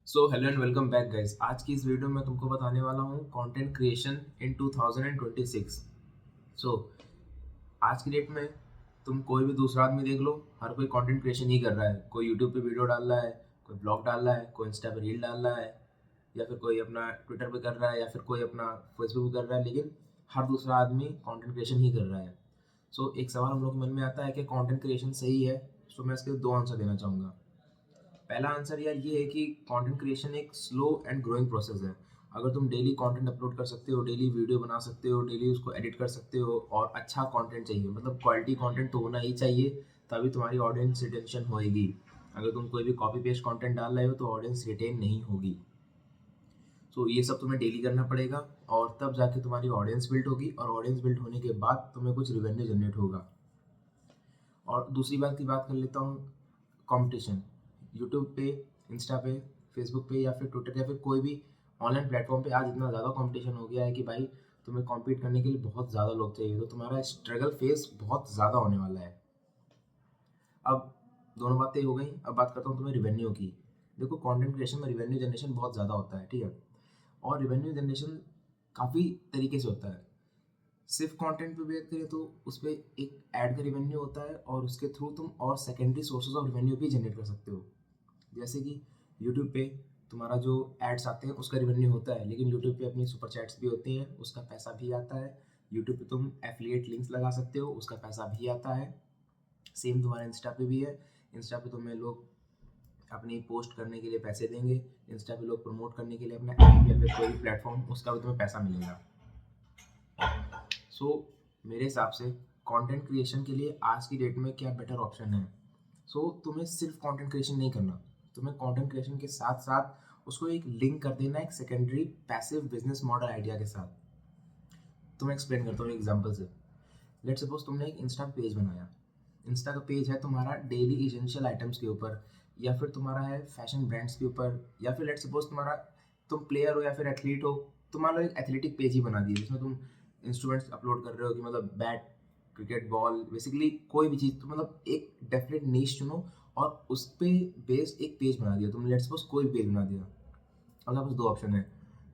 So hello and welcome back guys. आज की इस वीडियो में तुमको बताने वाला हूँ कंटेंट क्रिएशन इन 2026। सो आज की डेट में तुम कोई भी दूसरा आदमी देख लो, हर कोई कंटेंट क्रिएशन ही कर रहा है। कोई यूट्यूब पे वीडियो डाल रहा है, कोई ब्लॉग डाल रहा है, कोई इंस्टा पे रील डाल रहा है, या फिर कोई अपना ट्विटर पे कर रहा है, या फिर कोई अपना फेसबुक पे कर रहा है। लेकिन हर दूसरा आदमी कंटेंट क्रिएशन ही कर रहा है। सो एक सवाल हम लोग के मन में आता है कि कंटेंट क्रिएशन सही है। सो मैं इसके दो आंसर देना चाहूँगा। पहला आंसर यार ये है कि कंटेंट क्रिएशन एक स्लो एंड ग्रोइंग प्रोसेस है। अगर तुम डेली कंटेंट अपलोड कर सकते हो, डेली वीडियो बना सकते हो, डेली उसको एडिट कर सकते हो, और अच्छा कंटेंट चाहिए, मतलब क्वालिटी कंटेंट तो होना ही चाहिए, तभी तुम्हारी ऑडियंस रिटेंशन होएगी। अगर तुम कोई भी कॉपी पेस्ट कंटेंट डाल रहे हो तो ऑडियंस रिटेन नहीं होगी। सो ये सब तुम्हें डेली करना पड़ेगा, और तब जाके तुम्हारी ऑडियंस बिल्ड होगी, और ऑडियंस बिल्ड होने के बाद तुम्हें कुछ रिवेन्यू जनरेट होगा। और दूसरी बात की बात कर लेता हूँ, कंपटीशन। यूट्यूब पे, इंस्टा पे, फेसबुक पे, या फिर ट्विटर, या फिर कोई भी ऑनलाइन प्लेटफॉर्म पे आज इतना ज़्यादा कंपटीशन हो गया है कि भाई तुम्हें कॉम्पीट करने के लिए बहुत ज़्यादा लोग चाहिए, तो तुम्हारा स्ट्रगल फेस बहुत ज़्यादा होने वाला है। अब दोनों बातें हो गई, अब बात करता हूँ तुम्हें रिवेन्यू की। देखो, कंटेंट क्रिएशन में रिवेन्यू जनरेशन बहुत ज़्यादा होता है, ठीक है। और रिवेन्यू जनरेशन काफ़ी तरीके से होता है। सिर्फ कंटेंट पे बात करें तो उस पे एक ऐड का रिवेन्यू होता है, और उसके थ्रू तुम और सेकेंडरी सोर्सेज ऑफ रिवेन्यू भी जनरेट कर सकते हो। जैसे कि यूट्यूब पे तुम्हारा जो एड्स आते हैं उसका रिवेन्यू होता है, लेकिन यूट्यूब पे अपनी सुपर चैट्स भी होती हैं, उसका पैसा भी आता है। यूट्यूब पे तुम एफिलिएट लिंक्स लगा सकते हो, उसका पैसा भी आता है। सेम तुम्हारा इंस्टा पे भी है। इंस्टा पे तुम्हें लोग अपनी पोस्ट करने के लिए पैसे देंगे। इंस्टा पे लोग प्रमोट करने के लिए अपना ऐप या फिर कोई भी प्लेटफॉर्म, उसका भी तुम्हें पैसा मिलेगा। सो मेरे हिसाब से कंटेंट क्रिएशन के लिए आज की डेट में क्या बेटर ऑप्शन है। तुम्हें सिर्फ कंटेंट क्रिएशन नहीं करना, तुम्हें कंटेंट क्रिएशन के साथ साथ उसको एक लिंक कर देना एक secondary passive business model idea के साथ। तुम्हें एक्सप्लेन करता हूँ एग्जाम्पल से। लेट सपोज तुमने एक इंस्टा पेज बनाया। इंस्टा का पेज है तुम्हारा डेली इसेंशियल आइटम्स के ऊपर, या फिर तुम्हारा है फैशन ब्रांड्स के ऊपर, या फिर लेट सपोज तुम्हारा, तुम प्लेयर हो या फिर एथलीट हो, तुम्हारा एक एथलेटिक पेज ही बना दिया जिसमें तुम इंस्ट्रूमेंट्स अपलोड कर रहे हो, कि मतलब बैट, क्रिकेट बॉल, बेसिकली कोई भी चीज़, तो मतलब एक डेफिनेट नीश चुनो और उस पर बेस्ड एक पेज बना दिया तुमने। लेट सपोज कोई पेज बना दिया। अब पास दो ऑप्शन है।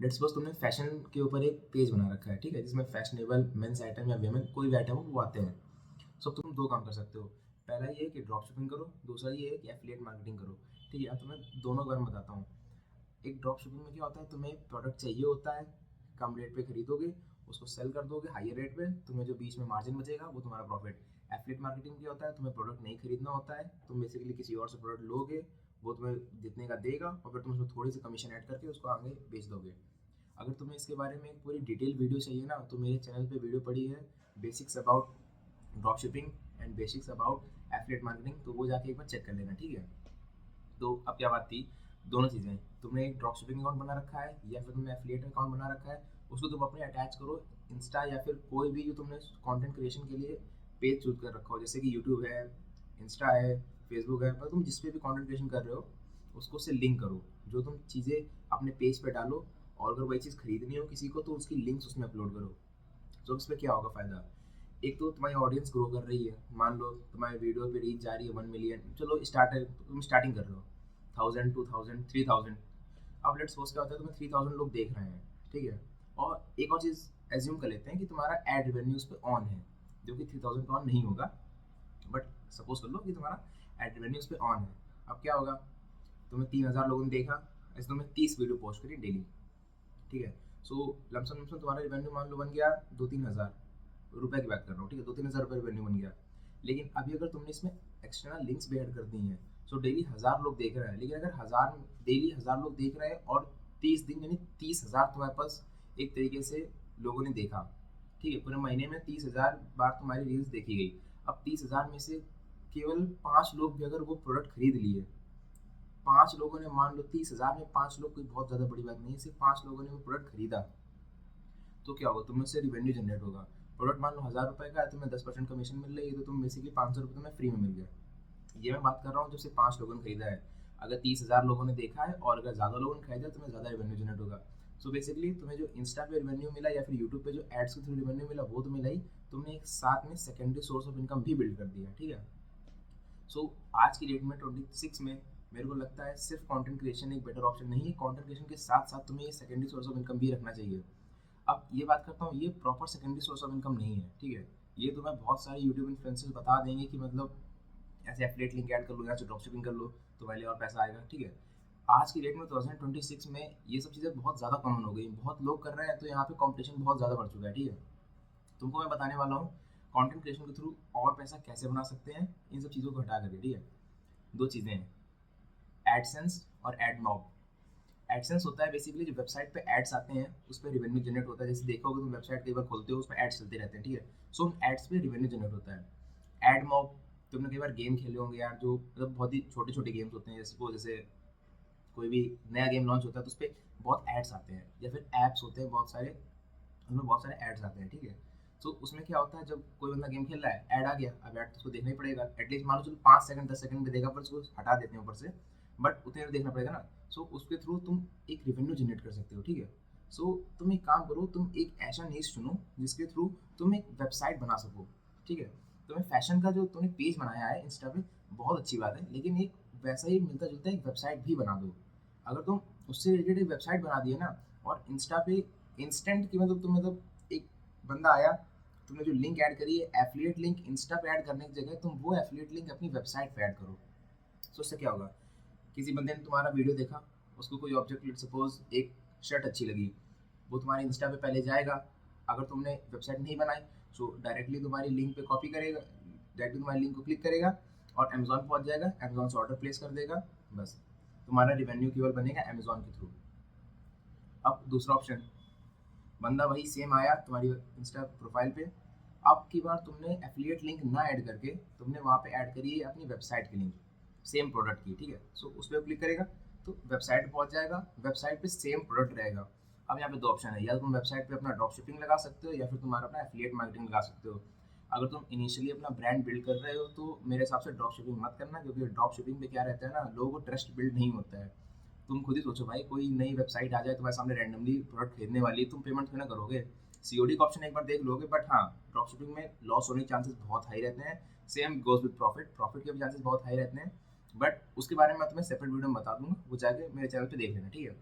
लेट्स सपोज तुमने फैशन के ऊपर एक पेज बना रखा है, ठीक है, जिसमें फैशनेबल मेंस आइटम या वेमेन कोई भी आइटम हो वो आते हैं। तुम दो काम कर सकते हो। पहला ये है कि ड्रॉप शिपिंग करो, दूसरा ये है कि एफिलिएट मार्केटिंग करो। ठीक है, अब तुम्हें दोनों के बारे में बताता हूँ। एक ड्रॉप शिपिंग में क्या होता है, तुम्हें प्रोडक्ट चाहिए होता है, कम रेट पे खरीदोगे, उसको सेल कर दोगे हायर रेट पे, तुम्हें जो बीच में मार्जिन बचेगा वो तुम्हारा प्रॉफिट। एफिलिएट मार्केटिंग क्या होता है, तुम्हें प्रोडक्ट नहीं खरीदना होता है, तुम बेसिकली किसी और से प्रोडक्ट लोगे, वो तुम्हें जितने का देगा, और फिर तुम उसमें थोड़ी सी कमीशन ऐड करके उसको आगे बेच दोगे। अगर तुम्हें इसके बारे में एक पूरी डिटेल वीडियो चाहिए ना, तो मेरे चैनल पे वीडियो पड़ी है, basics about drop shipping and basics about affiliate marketing, तो वो जाके एक बार चेक कर लेना, ठीक है। तो अब क्या बात थी, दोनों चीज़ें, तुमने एक ड्रॉप शिपिंग अकाउंट बना रखा है या फिर तुमने एफिलिएट अकाउंट बना रखा है, उसको तुम अपने अटैच करो इंस्टा या फिर कोई भी जो तुमने कंटेंट क्रिएशन के लिए पेज चूज कर रखा हो, जैसे कि यूट्यूब है, इंस्टा है, फेसबुक है, पर तुम जिस पे भी कंटेंट क्रिएशन कर रहे हो उसको से लिंक करो। जो तुम चीज़ें अपने पेज पे डालो, और अगर वही चीज़ खरीदनी हो किसी को तो उसकी लिंक्स उसमें अपलोड करो। तो इस पर क्या होगा फ़ायदा, एक तो तुम्हारी ऑडियंस ग्रो कर रही है। मान लो तुम्हारे वीडियो पे रीच जा रही है 1 मिलियन, चलो स्टार्टर तुम स्टार्टिंग कर रहे हो, 1000, 2000, 3000। अब लेट्स सपोज क्या होता है, तुम्हें 3000 लोग देख रहे हैं, ठीक है। और एक और चीज़ एज्यूम कर लेते हैं कि तुम्हारा एड रेवेन्यू उस पर ऑन है, जो कि 3000 पे ऑन नहीं होगा, बट सपोज कर लो कि तुम्हारा एड रेवेन्यू उस पर ऑन है। अब क्या होगा, तुम्हें 3000 लोगों ने देखा, ऐसे तुम्हें 30 वीडियो पोस्ट करी डेली, ठीक है। लमसम लमसम तुम्हारा रेवेन्यू मान लो बन गया 2-3 हज़ार रुपए की बात कर रहा हूँ, ठीक है, 2-3 हज़ार रुपये रेवेन्यू बन गया। लेकिन अभी अगर तुमने इसमें एक्सटर्नल लिंक्स भी ऐड कर दी हैं, डेली 1000 लोग देख रहे हैं, लेकिन अगर डेली 1000 लोग देख रहे हैं और 30 दिन यानी 30,000 तुम्हारे पास एक तरीके से लोगों ने देखा, ठीक है, पूरे महीने में 30,000 बार तुम्हारी रील्स देखी गई। अब 30,000 में से केवल 5 लोग भी अगर वो प्रोडक्ट खरीद लिए, 5 लोगों ने, मान लो 30,000 में 5 लोग, कोई बहुत ज़्यादा बड़ी बात नहीं है, सिर्फ 5 लोगों ने वो प्रोडक्ट खरीदा, तो क्या होगा, तुम्हें से रिवेन्यू जनरेट होगा। प्रोडक्ट मान लो 1000 रुपये का है, तुम्हें 10% कमीशन मिल रही है, तो तुम बेसिकली 500 रुपये तुम्हें फ्री में मिल गया। ये मैं बात कर रहा हूँ जो सिर्फ 5 लोगों ने खरीदा है। अगर 30,000 लोगों ने देखा है और अगर ज़्यादा लोगों ने खरीदा है, तुम्हें ज़्यादा रिवेन्यू जनरेट होगा। बेसिकली तुम्हें जो इंस्टा पे रिवेन्यू मिला या फिर यूट्यूब पे जो एड्स के थ्रू रिवेन्यू मिला वो तो मिला ही, तुमने एक साथ में सेकेंडरी सोर्स ऑफ इनकम भी बिल्ड कर दिया, ठीक है। आज की डेट में 26 में मेरे को लगता है सिर्फ कंटेंट क्रिएशन एक बेटर ऑप्शन नहीं है, कंटेंट क्रिएशन के साथ साथ तुम्हें ये सेकेंडरी सोर्स ऑफ इनकम भी रखना चाहिए। अब ये बात करता हूँ, ये proper secondary source of income नहीं है, ठीक है। ये तुम्हें बहुत सारे यूट्यूब इन्फ्लुएंसर्स बता देंगे कि मतलब ऐसे एफिलिएट लिंक ऐड कर लो, यहाँ से ड्रॉप शिपिंग कर लो, तुम्हारे लिए और पैसा आएगा, ठीक है। आज की डेट में 2026 में ये सब चीज़ें बहुत ज़्यादा कॉमन हो गई, बहुत लोग कर रहे हैं, तो यहाँ पे कॉम्पिटिशन बहुत ज़्यादा बढ़ चुका है, ठीक है। तुमको मैं बताने वाला हूँ कंटेंट क्रिएशन के थ्रू और पैसा कैसे बना सकते हैं, इन सब चीज़ों को हटा करके, ठीक है। दो चीज़ें हैं, एडसेंस और एडमॉब। एडसेंस होता है बेसिकली जो वेबसाइट पे एड्स आते हैं उस पर रिवेन्यू जनरेट होता है। जैसे देखोगे तुम वेबसाइट कई बार खोलते हो, उस पर एड्स चलते रहते हैं, ठीक है। सो उन एड्स पे रिवेन्यू जनरेट होता है। एडमॉब, तुमने कई बार गेम खेले होंगे यार, जो मतलब बहुत ही छोटे छोटे गेम्स होते हैं, जैसे कोई भी नया गेम लॉन्च होता है तो उस पर बहुत एड्स आते हैं, या फिर ऐप्स होते हैं बहुत सारे, उनमें बहुत सारे एड्स आते हैं, ठीक है। तो उसमें क्या होता है, जब कोई बंदा गेम खेल रहा है, ऐड आ गया, अब ऐड तो उसको देखना ही पड़ेगा, एटलीस्ट मान लो चलो 5 सेकंड 10 सेकंड में देखा, पर उसको हटा देते हैं ऊपर से, बट उतने देर देखना पड़ेगा ना। सो उसके थ्रू तुम एक रेवेन्यू जनरेट कर सकते हो, ठीक है। सो तुम एक काम करो, तुम एक ऐसा नीश चुनो जिसके थ्रू तुम एक वेबसाइट बना सको, ठीक है। तुम्हें फैशन का जो तुमने पेज बनाया है इंस्टा पे, बहुत अच्छी बात है, लेकिन एक वैसा ही मिलता जुलता एक वेबसाइट भी बना दो। अगर तुम उससे रिलेटेड एक वेबसाइट बना दिए ना, और इंस्टा पे इंस्टेंट की मतलब तुम मतलब एक बंदा आया, तुमने जो लिंक ऐड करी है एफिलिएट लिंक इंस्टा पे ऐड करने की जगह तुम वो एफिलिएट लिंक अपनी वेबसाइट पे ऐड करो। तो उससे क्या होगा, किसी बंदे ने तुम्हारा वीडियो देखा, उसको कोई ऑब्जेक्ट सपोज एक शर्ट अच्छी लगी, वो तुम्हारे इंस्टा पे पहले जाएगा। अगर तुमने वेबसाइट नहीं बनाई तो डायरेक्टली तुम्हारी लिंक पे कॉपी करेगा, डायरेक्टली तुम्हारी लिंक को क्लिक करेगा और अमेजोन पहुंच जाएगा, अमेजोन से ऑर्डर प्लेस कर देगा, बस तुम्हारा रिवेन्यू केवल बनेगा अमेजोन के थ्रू। अब दूसरा ऑप्शन, बंदा वही सेम आया तुम्हारी इंस्टा प्रोफाइल पे, अब की बार तुमने एफिलिएट लिंक ना ऐड करके तुमने वहाँ पे ऐड करी है अपनी वेबसाइट की लिंक, सेम प्रोडक्ट की, ठीक है। सो उस पर क्लिक करेगा तो वेबसाइट पहुँच जाएगा, वेबसाइट पे सेम प्रोडक्ट रहेगा। अब यहाँ पे दो ऑप्शन है, या तो तुम वेबसाइट पे अपना ड्रॉप शिपिंग लगा सकते हो, या फिर तुम्हारा अपना एफिलिएट मार्केटिंग लगा सकते हो। अगर तुम इनिशियली अपना ब्रांड बिल्ड कर रहे हो तो मेरे हिसाब से ड्रॉप शिपिंग मत करना, क्योंकि ड्रॉप शिपिंग पे क्या रहता है ना, लोगों को ट्रस्ट बिल्ड नहीं होता है। तुम खुद ही सोचो भाई, कोई नई वेबसाइट आ जाए तुम्हारे सामने रैंडमली प्रोडक्ट खरीदने वाली, तुम पेमेंट क्यों ना करोगे, सीओडी का ऑप्शन एक बार देख लोगे, बट हाँ ड्रॉप शिपिंग में लॉस होने के चांसेस बहुत हाई रहते हैं। Same goes with profit, profit के भी चांसेस बहुत हाई रहते हैं, बट उसके बारे में मैं तुम्हें सेपरेट वीडियो में बता दूंगा, वो जाके मेरे चैनल पे देख लेना, ठीक है।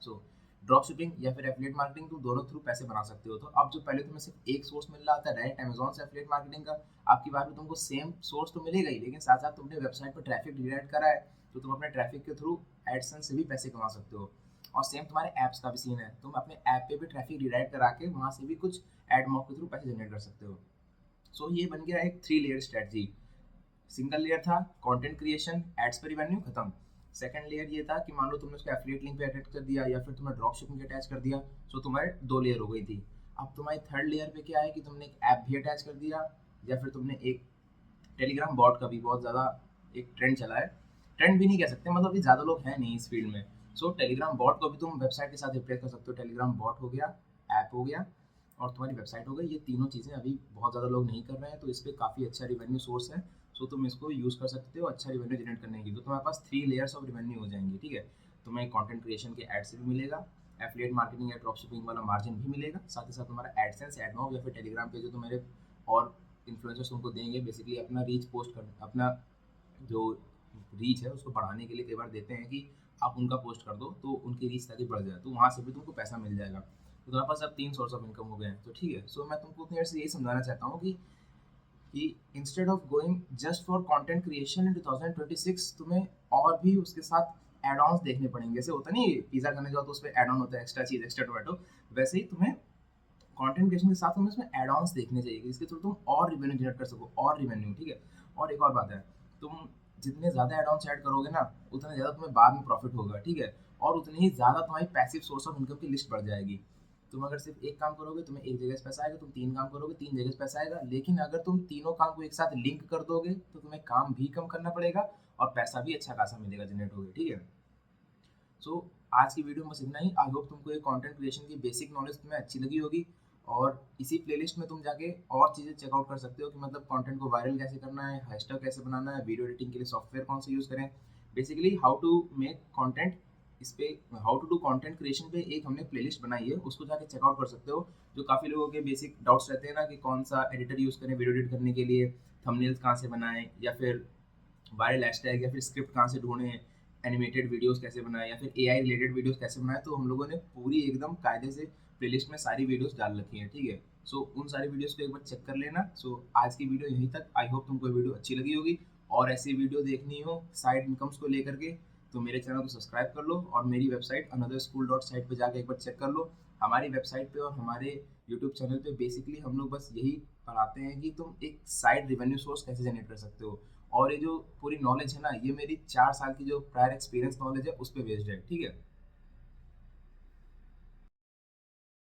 सो ड्रॉप शिपिंग या फिर एफिलिएट मार्केटिंग, तुम दोनों थ्रू पैसे बना सकते हो। तो अब जो पहले तुम्हें सिर्फ एक सोर्स मिल रहा था डायरेक्ट अमेजोन से एफिलिएट मार्केटिंग का, आपकी बात में तुमको सेम सोर्स तो मिलेगा ही, लेकिन साथ साथ तुमने वेबसाइट पर ट्रैफिक रिडायरेक्ट करा है, तो तुम अपने ट्रैफिक के थ्रू एडसेंस से भी पैसे कमा सकते हो। और सेम तुम्हारे ऐप्स का भी सीन है, तुम अपने ऐप पे भी ट्रैफिक रिडायरेक्ट करा के वहाँ से भी कुछ एडमॉक के थ्रू पैसे जनरेट कर सकते हो। सो ये बन गया एक 3 लेयर स्ट्रेटजी। सिंगल लेयर था कंटेंट क्रिएशन, एड्स पे रिवेन्यू, खत्म। सेकंड लेयर ये था कि मान लो तुमने उसको एफिलिएट लिंक पे अटैच कर दिया, या फिर तुमने ड्रॉप शिपिंग अटैच कर दिया, सो तुम्हारे 2 लेयर हो गई थी। अब तुम्हारी थर्ड लेयर पे क्या है कि तुमने एक ऐप भी अटैच कर दिया, या फिर तुमने एक टेलीग्राम बॉट का भी बहुत ज़्यादा एक ट्रेंड चला है, ट्रेंड भी नहीं कह सकते, मतलब अभी ज़्यादा लोग हैं नहीं इस फील्ड में। सो टेलीग्राम बॉट को भी तुम वेबसाइट के साथ रिप्लेस कर सकते हो, टेलीग्राम बॉट हो गया, ऐप हो गया, और तुम्हारी वेबसाइट हो गई। ये तीनों चीज़ें अभी बहुत ज़्यादा लोग नहीं कर रहे हैं, तो इस पर काफ़ी अच्छा रिवेन्यू सोर्स है। सो तुम इसको यूज़ कर सकते हो अच्छा रिवेन्यू जनरेट करने की, तो तुम्हारे पास 3 लेयर्स ऑफ रिवेन्यू हो जाएंगे, ठीक है। तुम्हें कंटेंट क्रिएशन के एड से भी मिलेगा, एफिलिएट मार्केटिंग या ड्रॉप शिपिंग वाला मार्जिन भी मिलेगा, साथ ही साथ तुम्हारा एडसेंस, एडमॉब या फिर टेलीग्राम पे जो तुम्हारे और इन्फ्लुएंसर्स तुमको देंगे, बेसिकली अपना रीच पोस्ट कर, अपना जो रीच है उसको बढ़ाने के लिए कई बार देते हैं कि आप उनका पोस्ट कर दो तो उनकी रीच ताकि बढ़ जाए, तो वहाँ से भी तुमको पैसा मिल जाएगा। तो तुम्हारे पास अब 3 सोर्स ऑफ इनकम हो गए हैं, तो ठीक है। सो मैं तुमको उतनी देर से यही समझाना चाहता हूँ कि instead of going just for content creation इन 2026, तुम्हें और भी उसके साथ एड ऑन्स देखने पड़ेंगे। जैसे होता नहीं पिज़्ज़ा खाने जाओ तो उस पर एड ऑन होता है, एक्स्ट्रा चीज़, एक्स्ट्रा टोमेटो, वैसे ही तुम्हें कंटेंट क्रिएशन के साथ तुम्हें इसमें एड ऑन्स देखने चाहिए, जिसके थ्रू तुम और रिवेन्यू जनरेट कर सको, और रिवेन्यू, ठीक है। और एक और बात है, तुम जितने ज़्यादा एड ऑन्स ऐड करोगे ना, उतना ज़्यादा तुम्हें बाद में प्रॉफिट होगा, ठीक है। और उतनी ही ज़्यादा तुम्हारी पैसिव सोर्स ऑफ इनकम की लिस्ट बढ़ जाएगी। तुम अगर सिर्फ एक काम करोगे तुम्हें एक जगह से पैसा आएगा, तुम 3 काम करोगे 3 जगह से पैसा आएगा, लेकिन अगर तुम तीनों काम को एक साथ लिंक कर दोगे तो तुम्हें काम भी कम करना पड़ेगा और पैसा भी अच्छा खासा मिलेगा, जनरेट होगा, ठीक है। सो आज की वीडियो में बस इतना ही। आई होप तुमको ये कंटेंट क्रिएशन की बेसिक नॉलेज तुम्हें अच्छी लगी होगी, और इसी प्लेलिस्ट में तुम जाके और चीज़ें चेकआउट कर सकते हो कि मतलब कंटेंट को वायरल कैसे करना है, हैशटैग कैसे बनाना है, वीडियो एडिटिंग के लिए सॉफ्टवेयर कौन से यूज़ करें, basically how to make content. इस पे how to do content creation पे एक हमने प्लेलिस्ट बनाई है, उसको जाके चेकआउट कर सकते हो। जो काफ़ी लोगों के बेसिक डाउट्स रहते हैं ना कि कौन सा एडिटर यूज़ करें वीडियो एडिट करने के लिए, थंबनेल्स कहाँ से बनाएं, या फिर वायरल हैशटैग या फिर स्क्रिप्ट कहाँ से ढूंढें, एनिमेटेड वीडियोस कैसे बनाएं या फिर एआई रिलेटेड वीडियोस कैसे बनाएं, तो हम लोगों ने पूरी एकदम कायदे से प्लेलिस्ट में सारी वीडियोस डाल रखी हैं, ठीक है। सो उन सारी वीडियोस को एक बार चेक कर लेना। सो आज की वीडियो यहीं तक। आई होप तुमको ये वीडियो अच्छी लगी होगी, और ऐसी वीडियो देखनी हो साइड इनकम्स को लेकर के तो मेरे चैनल को सब्सक्राइब कर लो, और मेरी वेबसाइट anotherschool.site पे जाकर एक बार चेक कर लो। हमारी वेबसाइट पे और हमारे यूट्यूब चैनल पे बेसिकली हम लोग बस यही पढ़ाते हैं कि तुम एक साइड रेवेन्यू सोर्स कैसे जनरेट कर सकते हो। और ये जो पूरी नॉलेज है ना, ये मेरी 4 साल की जो प्रायर एक्सपीरियंस नॉलेज है उस पर बेस्ड है, ठीक है।